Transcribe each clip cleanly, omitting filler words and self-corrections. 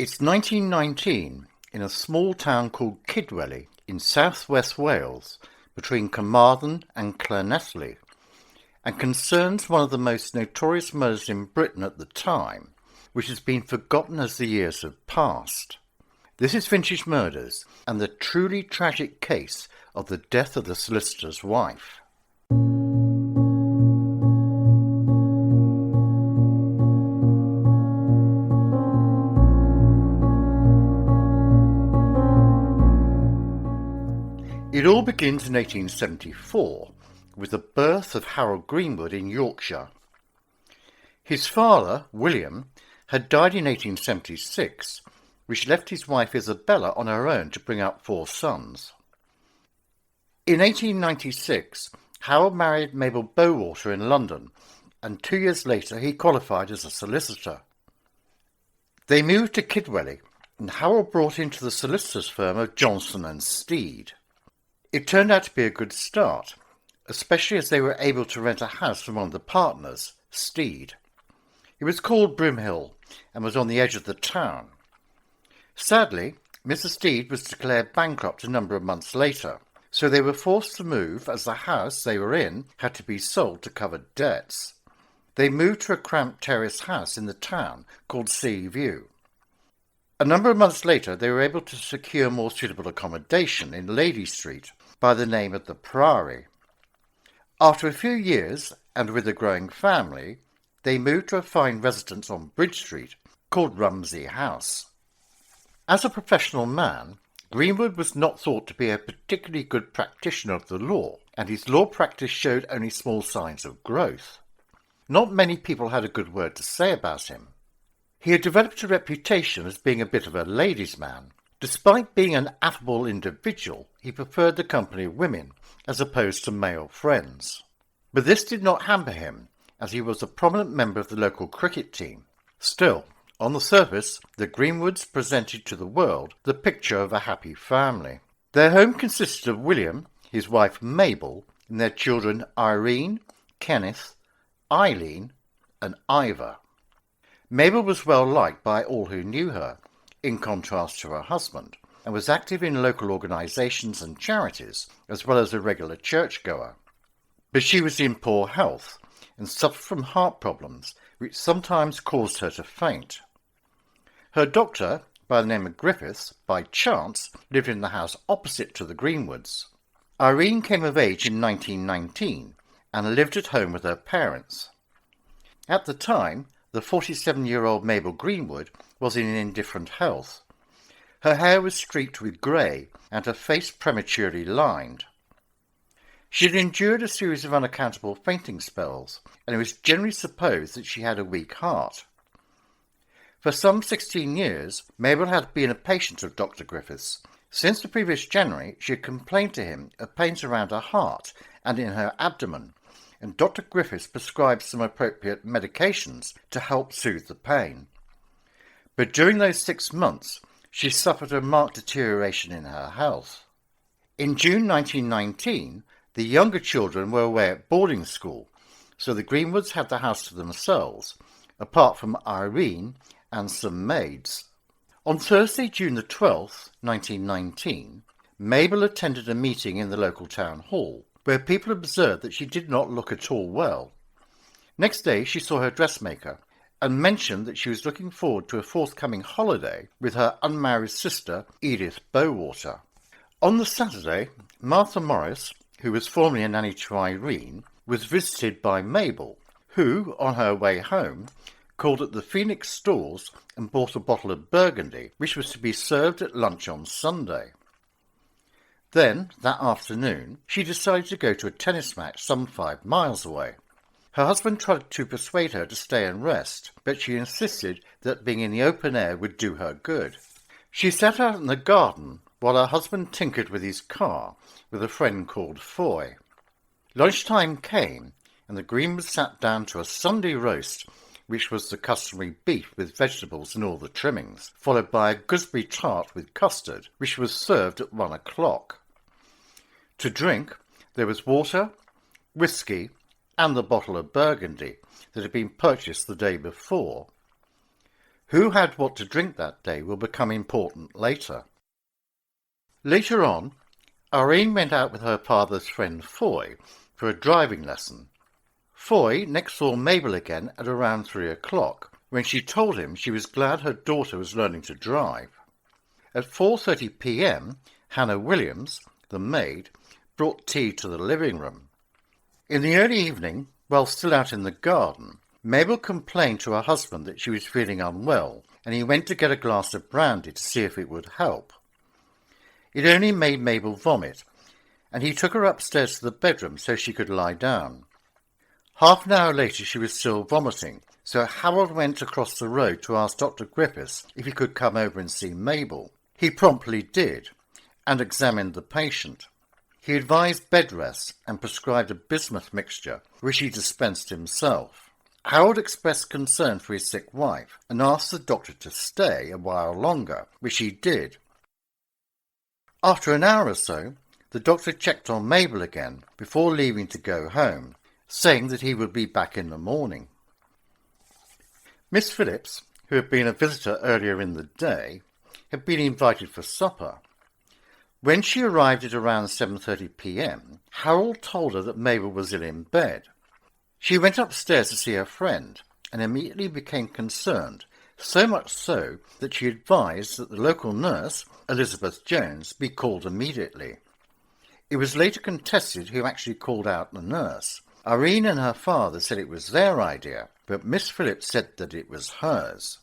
It's 1919 in a small town called Kidwelly in southwest Wales between Carmarthen and Llanelli, and concerns one of the most notorious murders in Britain at the time, which has been forgotten as the years have passed. This is Vintage Murders and the truly tragic case of the death of the solicitor's wife. It all begins in 1874 with the birth of Harold Greenwood in Yorkshire. His father, William, had died in 1876, which left his wife Isabella on her own to bring up 4 sons. In 1896, Harold married Mabel Bowater in London, and 2 years later he qualified as a solicitor. They moved to Kidwelly, and Harold brought into the solicitors' firm of Johnson and Steed. It turned out to be a good start, especially as they were able to rent a house from one of the partners, Steed. It was called Brimhill and was on the edge of the town. Sadly, Mr. Steed was declared bankrupt a number of months later, so they were forced to move as the house they were in had to be sold to cover debts. They moved to a cramped terrace house in the town called Sea View. A number of months later, they were able to secure more suitable accommodation in Lady Street by the name of the Priory. After a few years, and with a growing family, they moved to a fine residence on Bridge Street called Rumsey House. As a professional man, Greenwood was not thought to be a particularly good practitioner of the law, and his law practice showed only small signs of growth. Not many people had a good word to say about him. He had developed a reputation as being a bit of a ladies' man. Despite being an affable individual, he preferred the company of women, as opposed to male friends. But this did not hamper him, as he was a prominent member of the local cricket team. Still, on the surface, the Greenwoods presented to the world the picture of a happy family. Their home consisted of William, his wife Mabel, and their children Irene, Kenneth, Eileen, and Ivor. Mabel was well liked by all who knew her, in contrast to her husband, and was active in local organisations and charities, as well as a regular churchgoer. But she was in poor health, and suffered from heart problems, which sometimes caused her to faint. Her doctor, by the name of Griffiths, by chance, lived in the house opposite to the Greenwoods. Irene came of age in 1919, and lived at home with her parents. At the time, the 47-year-old Mabel Greenwood was in indifferent health. Her hair was streaked with grey, and her face prematurely lined. She had endured a series of unaccountable fainting spells, and it was generally supposed that she had a weak heart. For some 16 years, Mabel had been a patient of Dr. Griffiths. Since the previous January, she had complained to him of pains around her heart and in her abdomen, and Dr. Griffiths prescribed some appropriate medications to help soothe the pain. But during those 6 months, she suffered a marked deterioration in her health. In June 1919, the younger children were away at boarding school, so the Greenwoods had the house to themselves, apart from Irene and some maids. On Thursday, June the 12th, 1919, Mabel attended a meeting in the local town hall, where people observed that she did not look at all well. Next day she saw her dressmaker, and mentioned that she was looking forward to a forthcoming holiday with her unmarried sister, Edith Bowater. On the Saturday, Martha Morris, who was formerly a nanny to Irene, was visited by Mabel, who, on her way home, called at the Phoenix Stores and bought a bottle of Burgundy, which was to be served at lunch on Sunday. Then, that afternoon, she decided to go to a tennis match some 5 miles away. Her husband tried to persuade her to stay and rest, but she insisted that being in the open air would do her good. She sat out in the garden while her husband tinkered with his car with a friend called Foy. Lunchtime came, and the Greenwoods sat down to a Sunday roast, which was the customary beef with vegetables and all the trimmings, followed by a gooseberry tart with custard, which was served at 1 o'clock. To drink, there was water, whisky, and the bottle of Burgundy that had been purchased the day before. Who had what to drink that day will become important later. Later on, Irene went out with her father's friend Foy for a driving lesson. Foy next saw Mabel again at around 3 o'clock, when she told him she was glad her daughter was learning to drive. At 4:30 p.m, Hannah Williams, the maid, brought tea to the living room. In the early evening, while still out in the garden, Mabel complained to her husband that she was feeling unwell, and he went to get a glass of brandy to see if it would help. It only made Mabel vomit, and he took her upstairs to the bedroom so she could lie down. Half an hour later she was still vomiting, so Harold went across the road to ask Dr. Griffiths if he could come over and see Mabel. He promptly did, and examined the patient. He advised bed rest and prescribed a bismuth mixture, which he dispensed himself. Harold expressed concern for his sick wife and asked the doctor to stay a while longer, which he did. After an hour or so, the doctor checked on Mabel again before leaving to go home, saying that he would be back in the morning. Miss Phillips, who had been a visitor earlier in the day, had been invited for supper. When she arrived at around 7:30 p.m, Harold told her that Mabel was ill in bed. She went upstairs to see her friend and immediately became concerned, so much so that she advised that the local nurse, Elizabeth Jones, be called immediately. It was later contested who actually called out the nurse. Irene and her father said it was their idea, but Miss Phillips said that it was hers.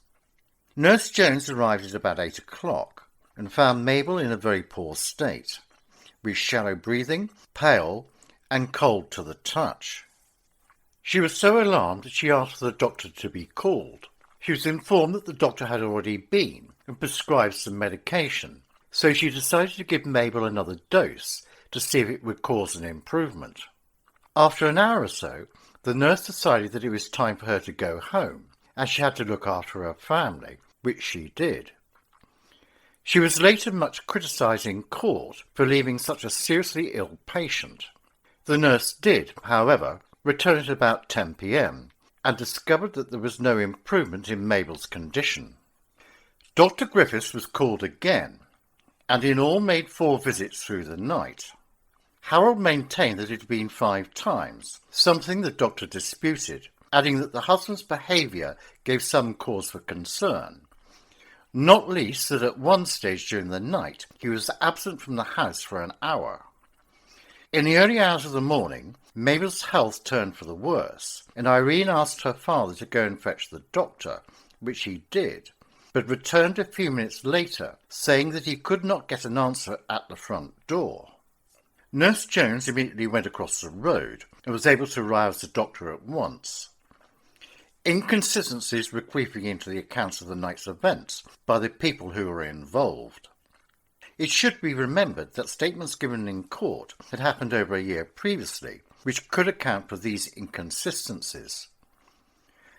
Nurse Jones arrived at about 8 o'clock and found Mabel in a very poor state, with shallow breathing, pale, and cold to the touch. She was so alarmed that she asked for the doctor to be called. She was informed that the doctor had already been and prescribed some medication, so she decided to give Mabel another dose to see if it would cause an improvement. After an hour or so, the nurse decided that it was time for her to go home, as she had to look after her family, which she did. She was later much criticised in court for leaving such a seriously ill patient. The nurse did, however, return at about 10 p.m, and discovered that there was no improvement in Mabel's condition. Dr. Griffiths was called again, and in all made 4 visits through the night. Harold maintained that it had been 5 times, something the doctor disputed, adding that the husband's behaviour gave some cause for concern, not least that at one stage during the night he was absent from the house for an hour. In the early hours of the morning, Mabel's health turned for the worse, and Irene asked her father to go and fetch the doctor, which he did, but returned a few minutes later, saying that he could not get an answer at the front door. Nurse Jones immediately went across the road and was able to rouse the doctor at once. Inconsistencies were creeping into the accounts of the night's events by the people who were involved. It should be remembered that statements given in court had happened over a year previously, which could account for these inconsistencies.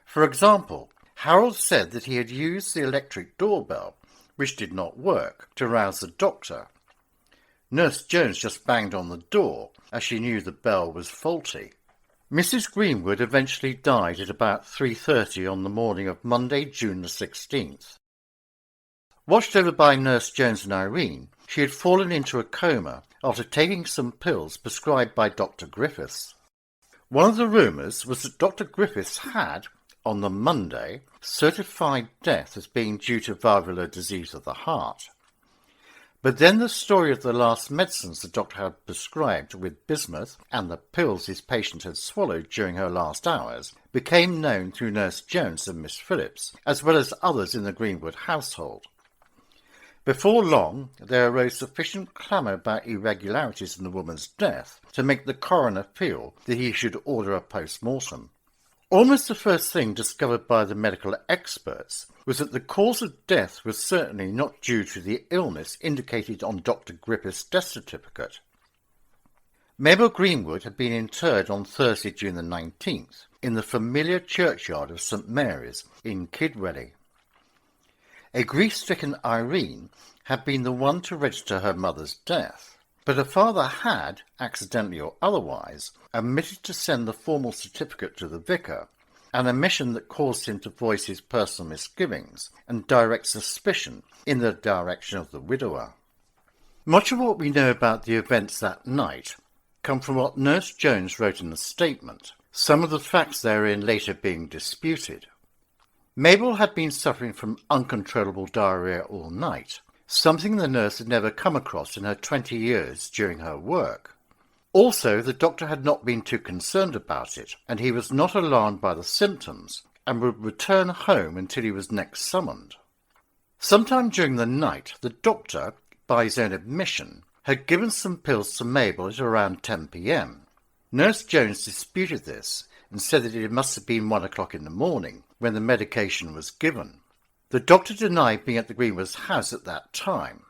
For example, Harold said that he had used the electric doorbell, which did not work, to rouse the doctor. Nurse Jones just banged on the door, as she knew the bell was faulty. Mrs. Greenwood eventually died at about 3:30 on the morning of Monday, June the 16th. Watched over by Nurse Jones and Irene, she had fallen into a coma after taking some pills prescribed by Dr. Griffiths. One of the rumours was that Dr. Griffiths had, on the Monday, certified death as being due to valvular disease of the heart. But then the story of the last medicines the doctor had prescribed with bismuth and the pills his patient had swallowed during her last hours became known through Nurse Jones and Miss Phillips, as well as others in the Greenwood household. Before long, there arose sufficient clamour about irregularities in the woman's death to make the coroner feel that he should order a post-mortem. Almost the first thing discovered by the medical experts was that the cause of death was certainly not due to the illness indicated on Dr. Griffiths' death certificate. Mabel Greenwood had been interred on Thursday, June the 19th, in the familiar churchyard of St. Mary's in Kidwelly. A grief-stricken Irene had been the one to register her mother's death, but her father had, accidentally or otherwise, omitted to send the formal certificate to the vicar, an omission that caused him to voice his personal misgivings and direct suspicion in the direction of the widower. Much of what we know about the events that night come from what Nurse Jones wrote in the statement, some of the facts therein later being disputed. Mabel had been suffering from uncontrollable diarrhea all night, something the nurse had never come across in her 20 years during her work. Also, the doctor had not been too concerned about it, and he was not alarmed by the symptoms and would return home until he was next summoned. Sometime during the night, the doctor, by his own admission, had given some pills to Mabel at around 10 p.m. Nurse Jones disputed this and said that it must have been 1 o'clock in the morning when the medication was given. The doctor denied being at the Greenwoods' house at that time.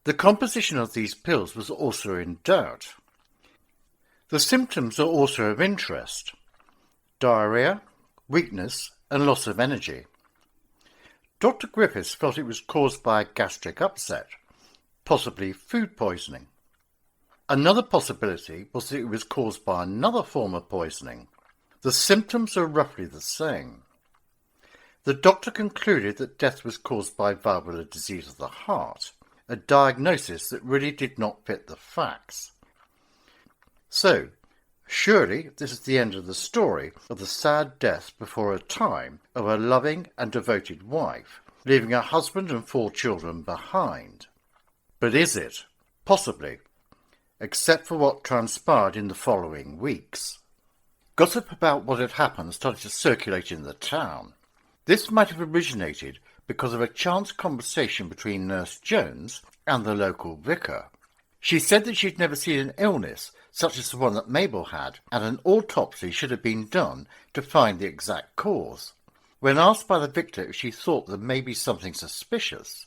The composition of these pills was also in doubt. The symptoms are also of interest: diarrhea, weakness, and loss of energy. Dr. Griffiths felt it was caused by a gastric upset, possibly food poisoning. Another possibility was that it was caused by another form of poisoning. The symptoms are roughly the same. The doctor concluded that death was caused by valvular disease of the heart, a diagnosis that really did not fit the facts. So, surely this is the end of the story of the sad death before her time of a loving and devoted wife, leaving a husband and 4 children behind. But is it? Possibly, except for what transpired in the following weeks. Gossip about what had happened started to circulate in the town. This might have originated because of a chance conversation between Nurse Jones and the local vicar. She said that she'd never seen an illness such as the one that Mabel had, and an autopsy should have been done to find the exact cause. When asked by the victor if she thought there may be something suspicious,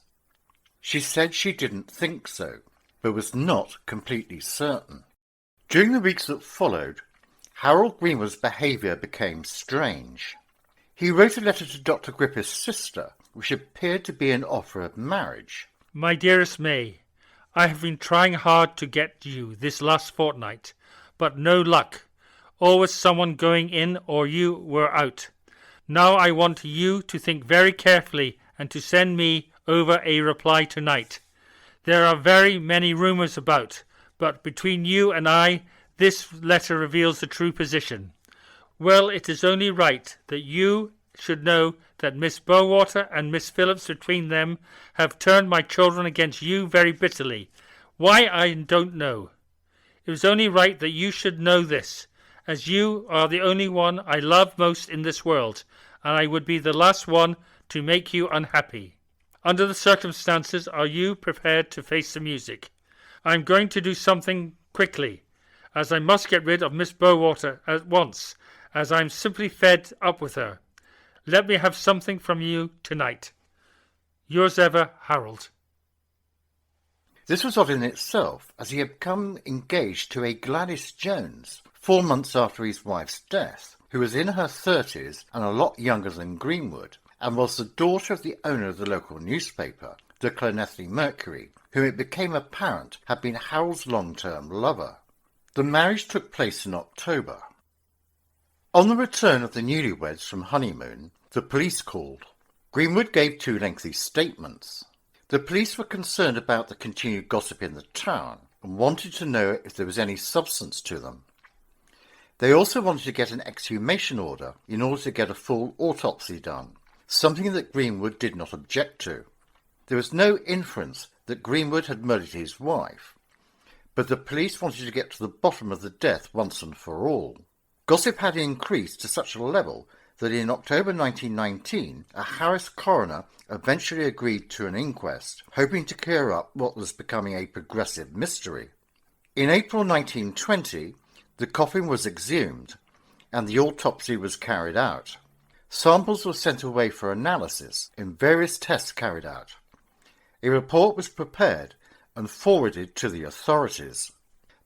she said she didn't think so, but was not completely certain. During the weeks that followed, Harold Greenwood's behaviour became strange. He wrote a letter to Dr. Griffith's sister, which appeared to be an offer of marriage. My dearest May, I have been trying hard to get you this last fortnight, but no luck. Always someone going in or you were out. Now I want you to think very carefully and to send me over a reply tonight. There are very many rumours about, but between you and I, this letter reveals the true position. Well, it is only right that you should know that Miss Bowater and Miss Phillips between them have turned my children against you very bitterly. Why, I don't know. It was only right that you should know this, as you are the only one I love most in this world, and I would be the last one to make you unhappy. Under the circumstances, are you prepared to face the music? I am going to do something quickly, as I must get rid of Miss Bowater at once, as I am simply fed up with her. Let me have something from you tonight. Yours ever, Harold. This was odd in itself, as he had become engaged to a Gladys Jones 4 months after his wife's death, who was in her 30s and a lot younger than Greenwood, and was the daughter of the owner of the local newspaper, the Llanelli Mercury, whom it became apparent had been Harold's long-term lover. The marriage took place in October. On the return of the newlyweds from honeymoon, the police called. Greenwood gave 2 lengthy statements. The police were concerned about the continued gossip in the town and wanted to know if there was any substance to them. They also wanted to get an exhumation order in order to get a full autopsy done, something that Greenwood did not object to. There was no inference that Greenwood had murdered his wife, but the police wanted to get to the bottom of the death once and for all. Gossip had increased to such a level that in October 1919, a Harris coroner eventually agreed to an inquest, hoping to clear up what was becoming a progressive mystery. In April 1920, the coffin was exhumed, and the autopsy was carried out. Samples were sent away for analysis and various tests carried out. A report was prepared and forwarded to the authorities.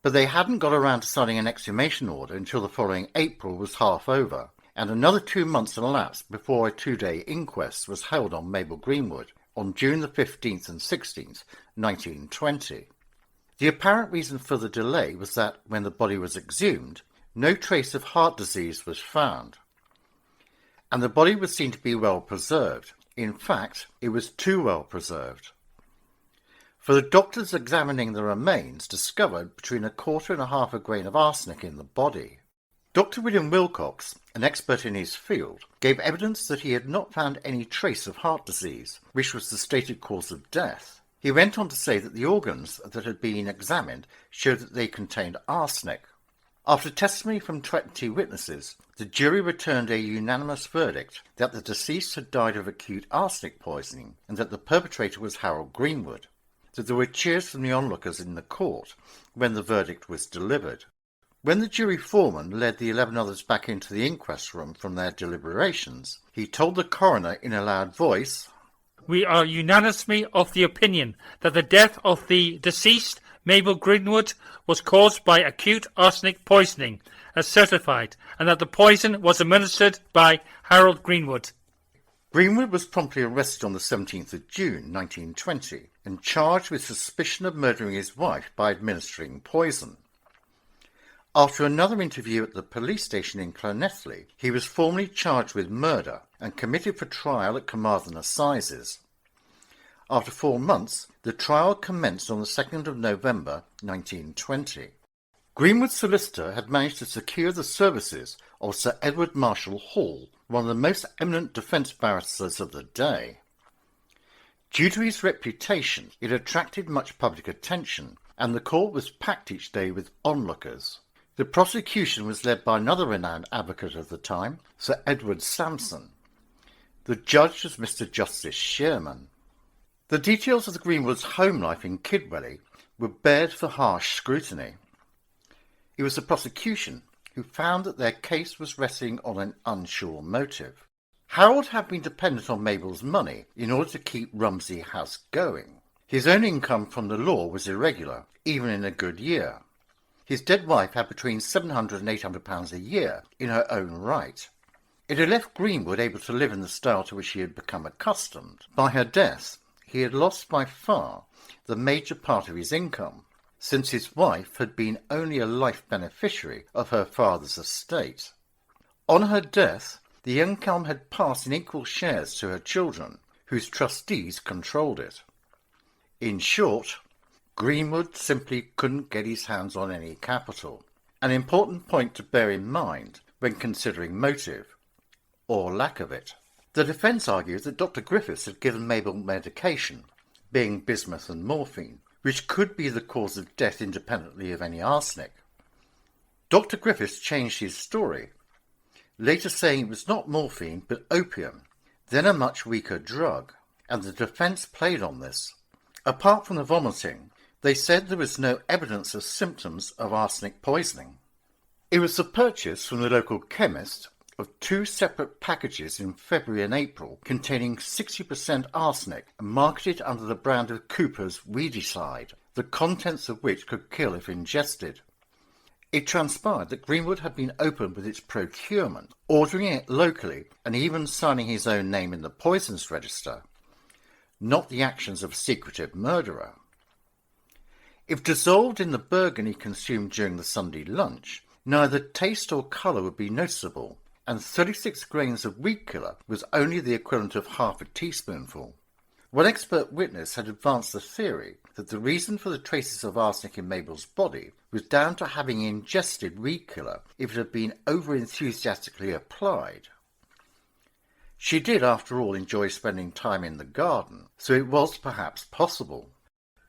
But they hadn't got around to signing an exhumation order until the following April was half over, and another 2 months elapsed before a 2-day inquest was held on Mabel Greenwood on June the 15th and 16th, 1920. The apparent reason for the delay was that, when the body was exhumed, no trace of heart disease was found. and the body was seen to be well preserved. In fact, it was too well preserved. For the doctors examining the remains discovered between 1/4 and 1/2 grain of arsenic in the body. Dr. William Wilcox, an expert in his field, gave evidence that he had not found any trace of heart disease, which was the stated cause of death. He went on to say that the organs that had been examined showed that they contained arsenic. After testimony from 20 witnesses, the jury returned a unanimous verdict that the deceased had died of acute arsenic poisoning and that the perpetrator was Harold Greenwood. That there were cheers from the onlookers in the court when the verdict was delivered. When the jury foreman led the 11 others back into the inquest room from their deliberations, he told the coroner in a loud voice, "We are unanimously of the opinion that the death of the deceased, Mabel Greenwood, was caused by acute arsenic poisoning, as certified, and that the poison was administered by Harold Greenwood." Greenwood was promptly arrested on the 17th of June 1920 and charged with suspicion of murdering his wife by administering poison. After another interview at the police station in Llanelli, he was formally charged with murder and committed for trial at Carmarthen Assizes. After 4 months, the trial commenced on the 2nd of November 1920. Greenwood's solicitor had managed to secure the services of Sir Edward Marshall Hall, one of the most eminent defence barristers of the day. Due to his reputation, it attracted much public attention, and the court was packed each day with onlookers. The prosecution was led by another renowned advocate of the time, Sir Edward Sampson. The judge was Mr. Justice Sherman. The details of the Greenwoods' home life in Kidwelly were bared for harsh scrutiny. It was the prosecution who found that their case was resting on an unsure motive. Harold had been dependent on Mabel's money in order to keep Rumsey House going. His own income from the law was irregular, even in a good year. His dead wife had between £700 and £800 a year in her own right. It had left Greenwood able to live in the style to which he had become accustomed. By her death, he had lost by far the major part of his income, since his wife had been only a life beneficiary of her father's estate. On her death, the income had passed in equal shares to her children, whose trustees controlled it. In short, Greenwood simply couldn't get his hands on any capital, an important point to bear in mind when considering motive, or lack of it. The defence argued that Dr. Griffiths had given Mabel medication, being bismuth and morphine, which could be the cause of death independently of any arsenic. Dr. Griffiths changed his story, later saying it was not morphine but opium, then a much weaker drug, and the defence played on this. Apart from the vomiting, they said there was no evidence of symptoms of arsenic poisoning. It was the purchase from the local chemist of 2 separate packages in February and April containing 60% arsenic and marketed under the brand of Cooper's Weedicide, the contents of which could kill if ingested. It transpired that Greenwood had been open with its procurement, ordering it locally and even signing his own name in the poisons register, not the actions of a secretive murderer. If dissolved in the burgundy consumed during the Sunday lunch, neither taste or colour would be noticeable, and 36 grains of weed killer was only the equivalent of half a teaspoonful. One expert witness had advanced the theory that the reason for the traces of arsenic in Mabel's body was down to having ingested weed killer if it had been over-enthusiastically applied. She did, after all, enjoy spending time in the garden, so it was perhaps possible.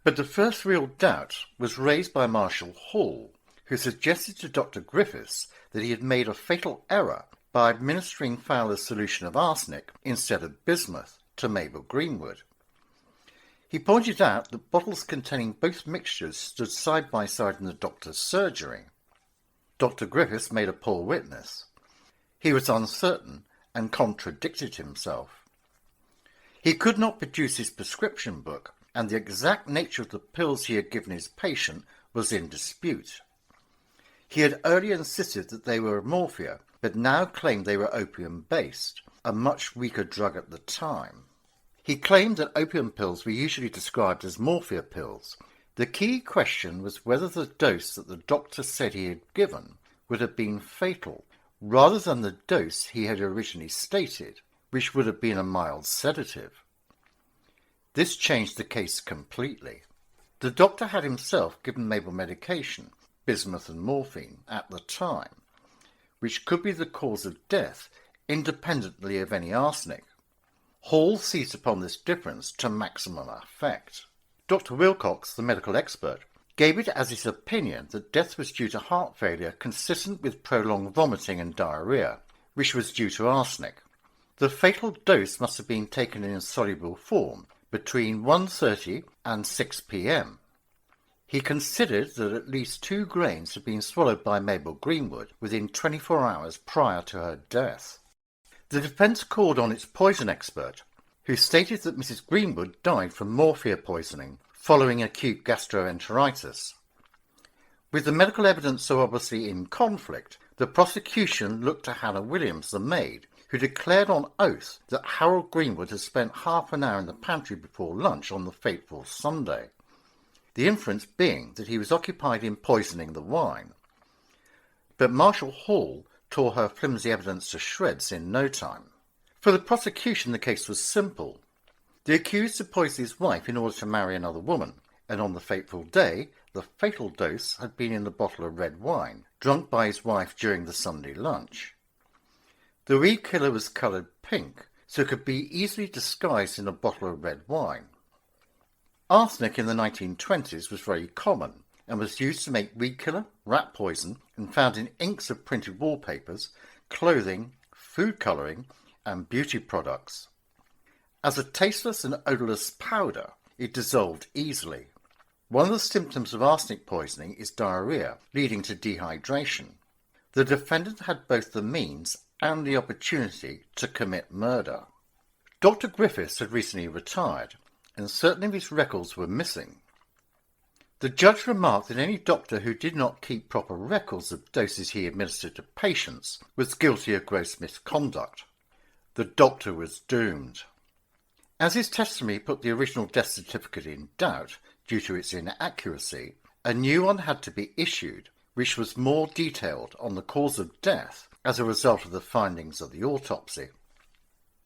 But the first real doubt was raised by Marshall Hall, who suggested to Dr. Griffiths that he had made a fatal error by administering Fowler's solution of arsenic instead of bismuth to Mabel Greenwood. He pointed out that bottles containing both mixtures stood side by side in the doctor's surgery. Dr. Griffiths made a poor witness. He was uncertain and contradicted himself. He could not produce his prescription book, and the exact nature of the pills he had given his patient was in dispute. He had earlier insisted that they were morphia, but now claimed they were opium-based, a much weaker drug at the time. He claimed that opium pills were usually described as morphia pills. The key question was whether the dose that the doctor said he had given would have been fatal, rather than the dose he had originally stated, which would have been a mild sedative. This changed the case completely. The doctor had himself given Mabel medication, bismuth and morphine, at the time, which could be the cause of death independently of any arsenic. Hall seized upon this difference to maximum effect. Dr. Wilcox, the medical expert, gave it as his opinion that death was due to heart failure consistent with prolonged vomiting and diarrhoea, which was due to arsenic. The fatal dose must have been taken in soluble form between 1:30 and 6 p.m. He considered that at least 2 grains had been swallowed by Mabel Greenwood within 24 hours prior to her death. The defence called on its poison expert, who stated that Mrs. Greenwood died from morphia poisoning following acute gastroenteritis. With the medical evidence so obviously in conflict, the prosecution looked to Hannah Williams, the maid, who declared on oath that Harold Greenwood had spent half an hour in the pantry before lunch on the fateful Sunday, the inference being that he was occupied in poisoning the wine. But Marshal Hall tore her flimsy evidence to shreds in no time. For the prosecution, the case was simple. The accused had poisoned his wife in order to marry another woman, and on the fateful day, the fatal dose had been in the bottle of red wine, drunk by his wife during the Sunday lunch. The weed killer was coloured pink, so it could be easily disguised in a bottle of red wine. Arsenic in the 1920s was very common, and was used to make weed killer, rat poison, and found in inks of printed wallpapers, clothing, food colouring, and beauty products. As a tasteless and odourless powder, it dissolved easily. One of the symptoms of arsenic poisoning is diarrhoea, leading to dehydration. The defendant had both the means and the opportunity to commit murder. Dr. Griffiths had recently retired, and certain of his records were missing. The judge remarked that any doctor who did not keep proper records of doses he administered to patients was guilty of gross misconduct. The doctor was doomed. As his testimony put the original death certificate in doubt due to its inaccuracy, a new one had to be issued, which was more detailed on the cause of death as a result of the findings of the autopsy.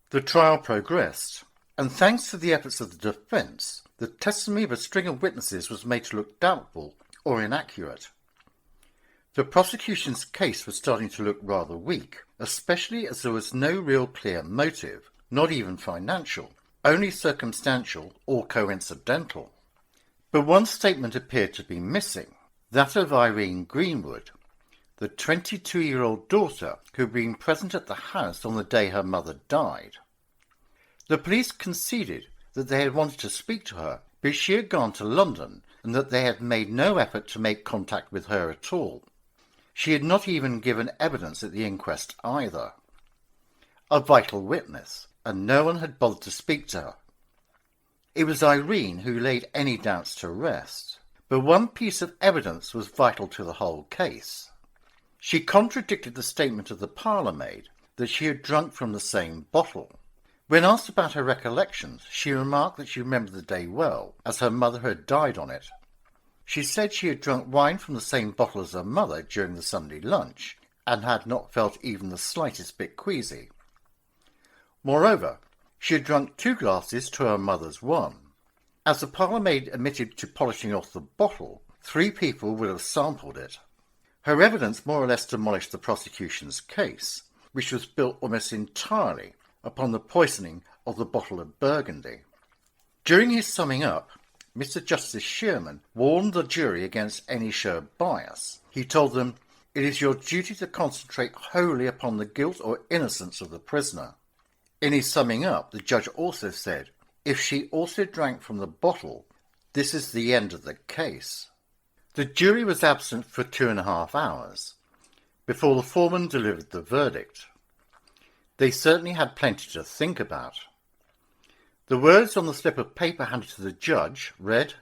The trial progressed, and thanks to the efforts of the defence, the testimony of a string of witnesses was made to look doubtful or inaccurate. The prosecution's case was starting to look rather weak, especially as there was no real clear motive, not even financial, only circumstantial or coincidental. But one statement appeared to be missing, that of Irene Greenwood, the 22-year-old daughter who had been present at the house on the day her mother died. The police conceded that they had wanted to speak to her, but she had gone to London and that they had made no effort to make contact with her at all. She had not even given evidence at the inquest either. A vital witness, and no one had bothered to speak to her. It was Irene who laid any doubts to rest, but one piece of evidence was vital to the whole case. She contradicted the statement of the parlour-maid that she had drunk from the same bottle. When asked about her recollections, she remarked that she remembered the day well, as her mother had died on it. She said she had drunk wine from the same bottle as her mother during the Sunday lunch, and had not felt even the slightest bit queasy. Moreover, she had drunk 2 glasses to her mother's 1. As the parlour-maid admitted to polishing off the bottle, 3 people would have sampled it. Her evidence more or less demolished the prosecution's case, which was built almost entirely upon the poisoning of the bottle of Burgundy. During his summing up, Mr. Justice Shearman warned the jury against any show of bias. He told them, "It is your duty to concentrate wholly upon the guilt or innocence of the prisoner." In his summing up, the judge also said, "If she also drank from the bottle, this is the end of the case." The jury was absent for 2.5 hours before the foreman delivered the verdict. They certainly had plenty to think about. The words on the slip of paper handed to the judge read,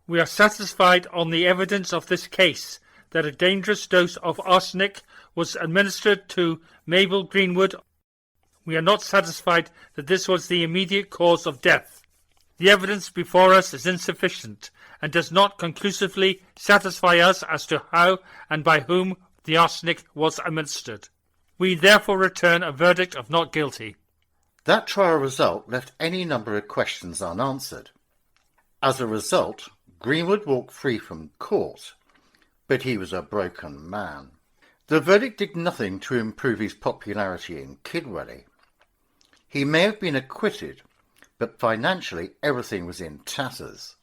"We are satisfied on the evidence of this case that a dangerous dose of arsenic was administered to Mabel Greenwood. We are not satisfied that this was the immediate cause of death. The evidence before us is insufficient and does not conclusively satisfy us as to how and by whom the arsenic was administered. We therefore return a verdict of not guilty. That trial result left any number of questions unanswered. As a result, Greenwood walked free from court, but he was a broken man. The verdict did nothing to improve his popularity in Kidwelly. He may have been acquitted, but financially everything was in tatters.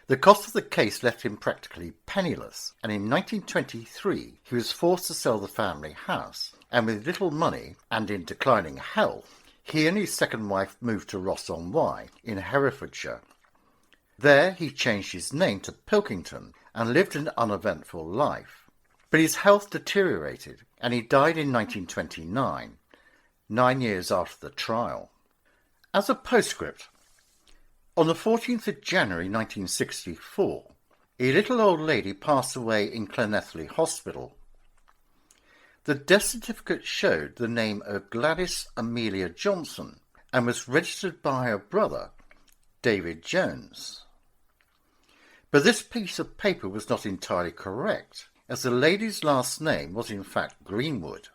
The cost of the case left him practically penniless, and in 1923 he was forced to sell the family house, and with little money and in declining health, he and his second wife moved to Ross-on-Wye in Herefordshire. There he changed his name to Pilkington and lived an uneventful life. But his health deteriorated and he died in 1929, 9 years after the trial. As a postscript, on the 14th of January 1964, a little old lady passed away in Llanelli Hospital. The death certificate showed the name of Gladys Amelia Johnson and was registered by her brother, David Jones. But this piece of paper was not entirely correct, as the lady's last name was in fact Greenwood.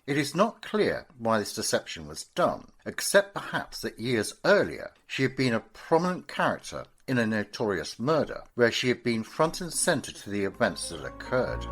It is not clear why this deception was done, except perhaps that years earlier she had been a prominent character in a notorious murder, where she had been front and centre to the events that occurred.